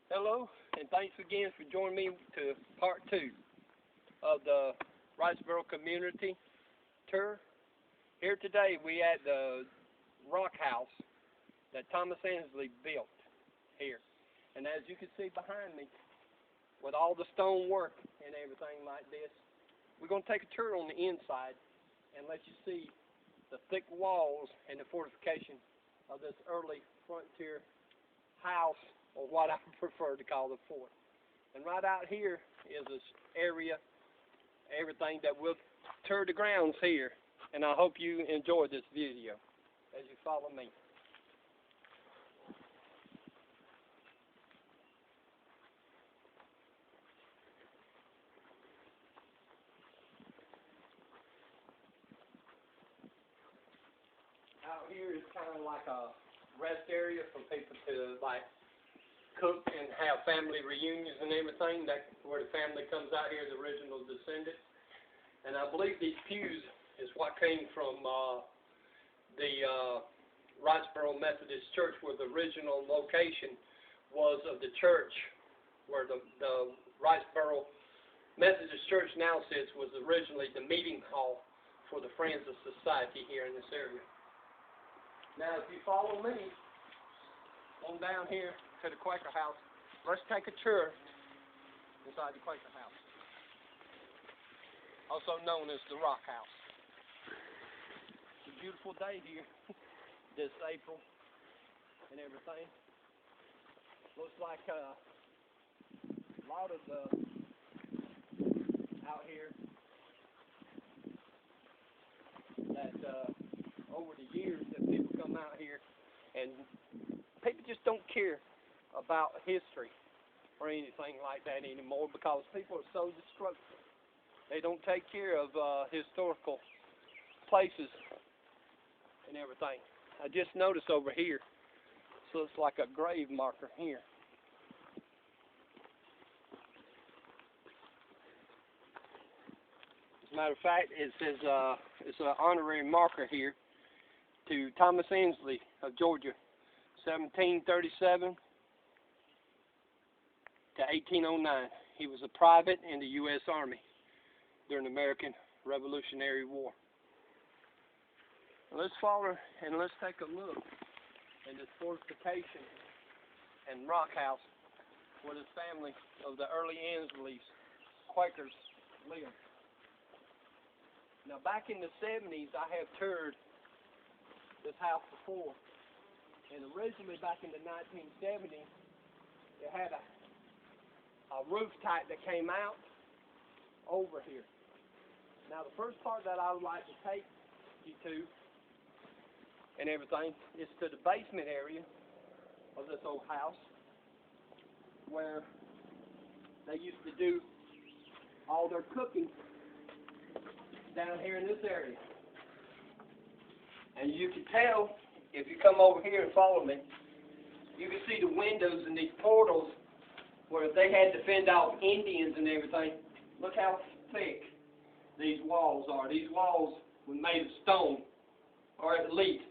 Hello, and thanks again for joining me to part 2 of the Wrightsboro community tour. Here today we at the rock house that Thomas Ansley built here. And as you can see behind me, with all the stone work and everything like this, we're going to take a tour on the inside and let you see the thick walls and the fortification of this early frontier house, or what I prefer to call the fort. And right out here is this area, everything that we'll tour the grounds here. And I hope you enjoy this video as you follow me. Out here is kind of like a rest area for people to cook and have family reunions and everything. That's where the family comes out here, the original descendants. And I believe these pews is what came from the Wrightsboro Methodist Church, where the original location was of the church, where the Wrightsboro Methodist Church now sits, was originally the meeting hall for the Friends of Society here in this area. Now, if you follow me on down here to the Quaker house, let's take a tour inside the Quaker house, also known as the Rock House. It's a beautiful day here this April and everything. Looks like a lot of the out here that over the years that people come out here, and people just don't care about history or anything like that anymore, because people are so destructive. They don't take care of historical places and everything. I just noticed over here, so it's like a grave marker here. As a matter of fact, it says it's an honorary marker here to Thomas Ansley of Georgia, 1737 to 1809. He was a private in the U.S. Army during the American Revolutionary War. Let's follow and let's take a look at this fortification and rock house where this family of the early Ansleys, Quakers, lived. Now, back in the 70s, I have toured this house before, and originally back in the 1970s, it had a roof type that came out over here. Now, the first part that I would like to take you to and everything is to the basement area of this old house, where they used to do all their cooking down here in this area. And you can tell, if you come over here and follow me, you can see the windows and these portals where if they had to fend off Indians and everything. Look how thick these walls are. These walls were made of stone, or at least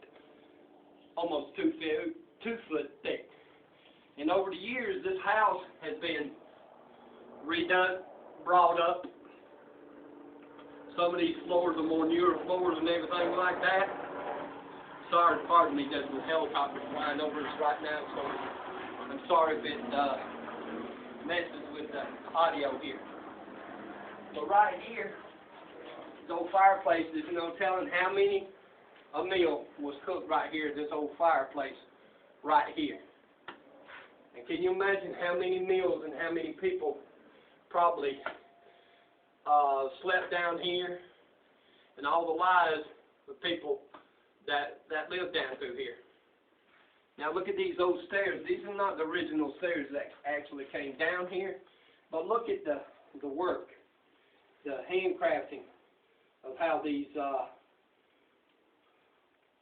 almost 2 foot thick. And over the years, this house has been redone, brought up. Some of these floors are more newer floors and everything like that. Sorry, pardon me, there's a helicopter flying over us right now, so I'm sorry if it messes with the audio here. But right here, this old fireplace, there's no telling how many a meal was cooked right here, this old fireplace right here. And can you imagine how many meals and how many people probably slept down here, and all the lives of people that lived down through here. Now look at these old stairs. These are not the original stairs that actually came down here, but look at the work, the handcrafting of how these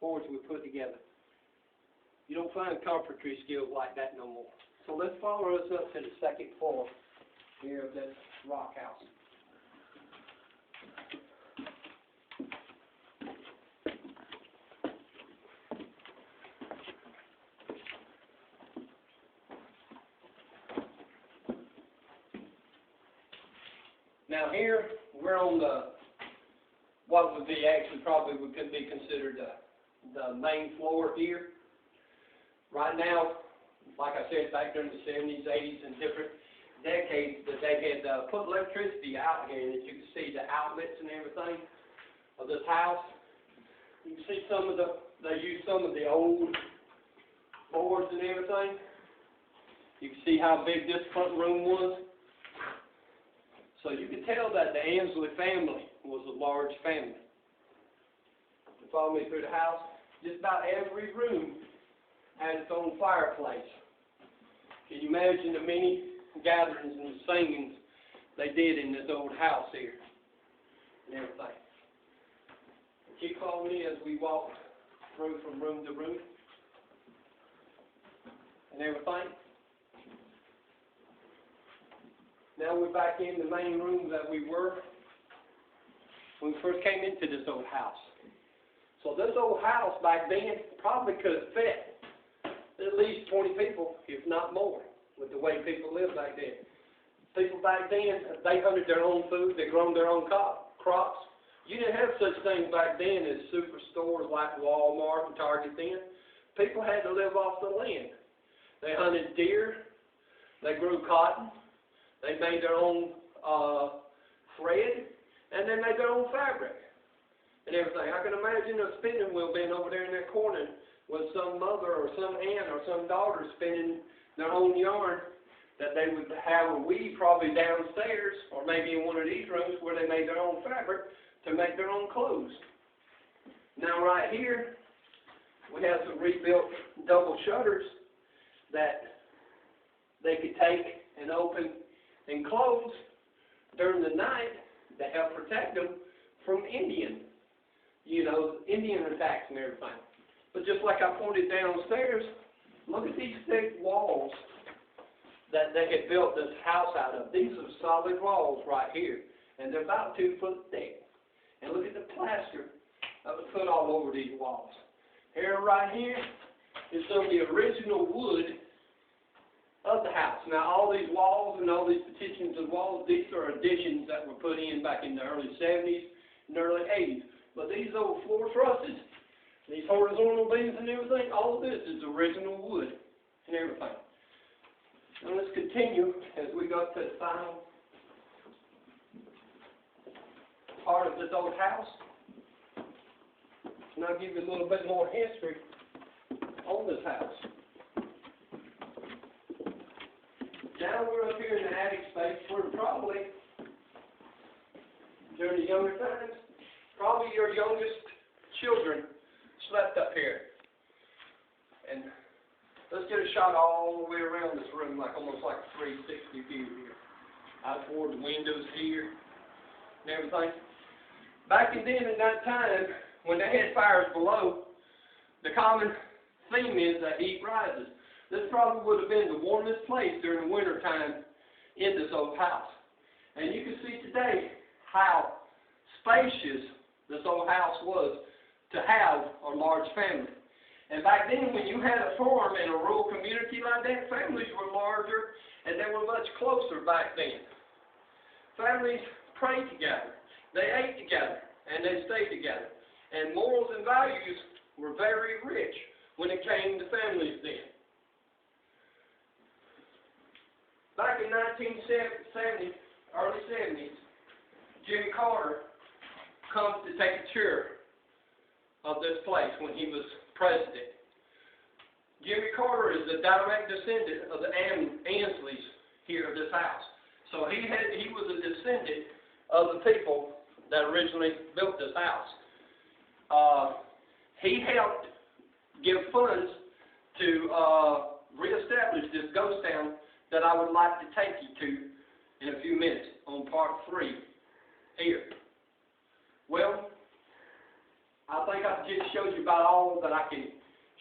boards were put together. You don't find carpentry skills like that no more. So let's follow us up to the second floor here of this rock house. Now here, we're on what would be actually probably could be considered the main floor here. Right now, like I said, back during the 70s, 80s, and different decades, that they had put electricity out here, and as you can see the outlets and everything of this house. You can see they used some of the old boards and everything. You can see how big this front room was. So you can tell that the Ansley family was a large family. You follow me through the house? Just about every room had its own fireplace. Can you imagine the many gatherings and singings they did in this old house here and everything? Keep following me as we walk through from room to room and everything. Now we're back in the main room that we were when we first came into this old house. So this old house back then probably could have fit at least 20 people, if not more, with the way people lived back then. People back then, they hunted their own food, they grown their own crops. You didn't have such things back then as superstores like Walmart and Target then. People had to live off the land. They hunted deer, they grew cotton, they made their own thread, and they made their own fabric and everything. I can imagine a spinning wheel being over there in that corner with some mother or some aunt or some daughter spinning their own yarn that they would have a weave probably downstairs or maybe in one of these rooms where they made their own fabric to make their own clothes. Now right here, we have some rebuilt double shutters that they could take and open and close during the night to help protect them from Indian attacks and everything. But just like I pointed downstairs, look at these thick walls that they had built this house out of. These are solid walls right here, and they're about 2 foot thick. And look at the plaster that was put all over these walls. Here, right here, is some of the original wood of the house. Now, all these walls and all these petitions of walls, these are additions that were put in back in the early 70s and early 80s. But these old floor trusses, these horizontal beams and everything, all of this is original wood and everything. Now, let's continue as we go to the final part of this old house. And I'll give you a little bit more history on this house. Now we're up here in the attic space where probably, during the younger times, probably your youngest children slept up here. And let's get a shot all the way around this room, almost like a 360 view here. Out toward the windows here and everything. Back then in that time, when they had fires below, the common theme is that heat rises. This probably would have been the warmest place during the winter time in this old house. And you can see today how spacious this old house was to have a large family. And back then, when you had a farm in a rural community like that, families were larger and they were much closer back then. Families prayed together, they ate together, and they stayed together. And morals and values were very rich when it came to families then. Back in 1970, early 70s, Jimmy Carter comes to take a tour of this place when he was president. Jimmy Carter is the direct descendant of the Ansleys here of this house. So he was a descendant of the people that originally built this house. He helped give funds to reestablish this ghost town that I would like to take you to in a few minutes on part 3 here. Well, I think I've just showed you about all that I can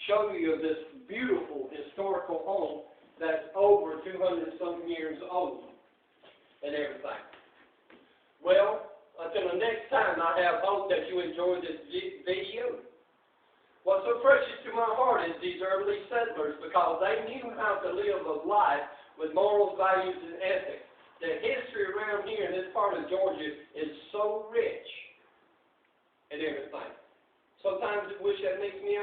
show you of this beautiful historical home that's over 200-something years old and everything. Well, until the next time, I have hope that you enjoyed this video. What's so precious to my heart is these early settlers, because they knew how to live a life with morals, values, and ethics The history around here in this part of Georgia is so rich and everything. Sometimes I wish that makes me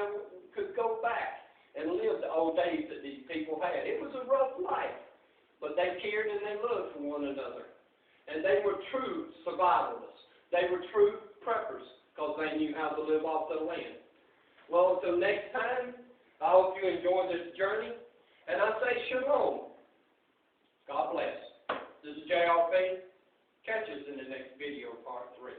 could go back and live the old days that these people had. It was a rough life, but they cared and they loved for one another. And they were true survivalists. They were true preppers because they knew how to live off the land. Well, until next time, I hope you enjoy this journey. And I say shalom. God bless. This is JRP. Catch us in the next video, part 3.